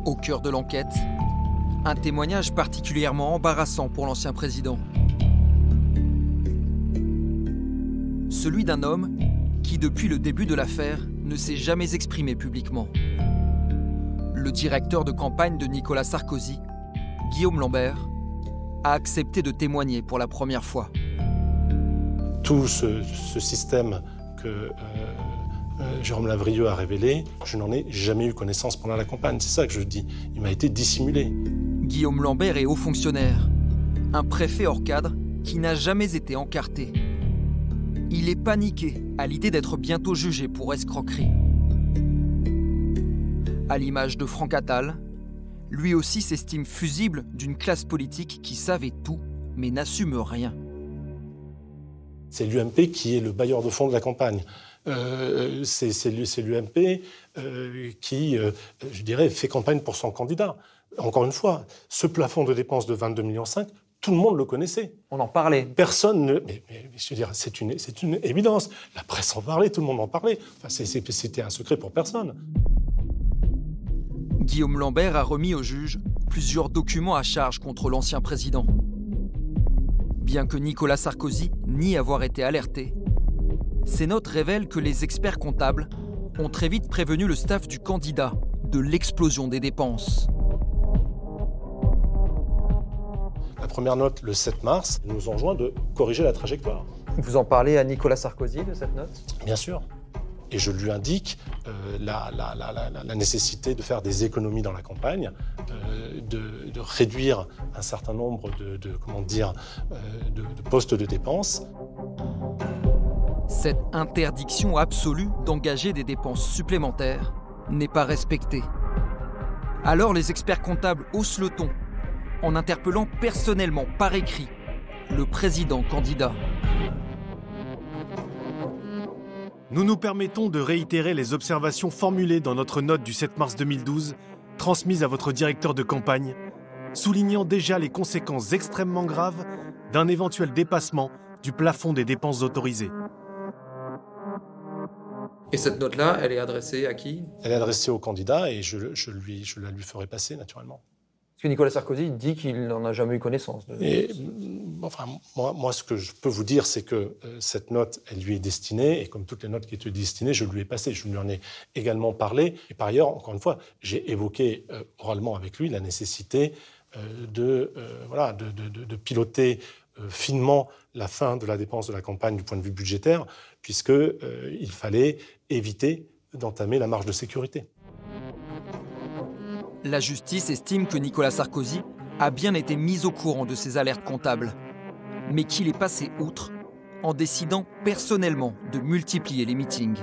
Au cœur de l'enquête, un témoignage particulièrement embarrassant pour l'ancien président. Celui d'un homme qui, depuis le début de l'affaire, ne s'est jamais exprimé publiquement. Le directeur de campagne de Nicolas Sarkozy, Guillaume Lambert, a accepté de témoigner pour la première fois. Tout ce système que Jérôme Lavrieux a révélé, je n'en ai jamais eu connaissance pendant la campagne. C'est ça que je dis. Il m'a été dissimulé. Guillaume Lambert est haut fonctionnaire, un préfet hors cadre qui n'a jamais été encarté. Il est paniqué à l'idée d'être bientôt jugé pour escroquerie. À l'image de Franck Attal, lui aussi s'estime fusible d'une classe politique qui savait tout, mais n'assume rien. C'est l'UMP qui est le bailleur de fonds de la campagne. C'est l'UMP qui, je dirais, fait campagne pour son candidat. Encore une fois, ce plafond de dépenses de 22,5 millions, tout le monde le connaissait. On en parlait. Personne ne... Mais je veux dire, c'est une évidence. La presse en parlait, tout le monde en parlait. Enfin, c'était un secret pour personne. Guillaume Lambert a remis au juge plusieurs documents à charge contre l'ancien président. Bien que Nicolas Sarkozy nie avoir été alerté, ces notes révèlent que les experts comptables ont très vite prévenu le staff du candidat de l'explosion des dépenses. La première note, le 7 mars, nous enjoint de corriger la trajectoire. Vous en parlez à Nicolas Sarkozy de cette note ? Bien sûr. Et je lui indique la nécessité de faire des économies dans la campagne, de réduire un certain nombre de postes de dépenses. Cette interdiction absolue d'engager des dépenses supplémentaires n'est pas respectée. Alors les experts comptables haussent le ton en interpellant personnellement par écrit le président candidat. Nous nous permettons de réitérer les observations formulées dans notre note du 7 mars 2012, transmise à votre directeur de campagne, soulignant déjà les conséquences extrêmement graves d'un éventuel dépassement du plafond des dépenses autorisées. Et cette note-là, elle est adressée à qui ? Elle est adressée au candidat et je la lui ferai passer, naturellement. Parce que Nicolas Sarkozy dit qu'il n'en a jamais eu connaissance. Moi, ce que je peux vous dire, c'est que cette note, elle lui est destinée, et comme toutes les notes qui étaient destinées, je lui ai passé, je lui en ai également parlé. Et par ailleurs, encore une fois, j'ai évoqué oralement avec lui la nécessité de piloter finement la fin de la dépense de la campagne du point de vue budgétaire, puisqu'il fallait éviter d'entamer la marge de sécurité. La justice estime que Nicolas Sarkozy a bien été mis au courant de ces alertes comptables, mais qu'il est passé outre en décidant personnellement de multiplier les meetings.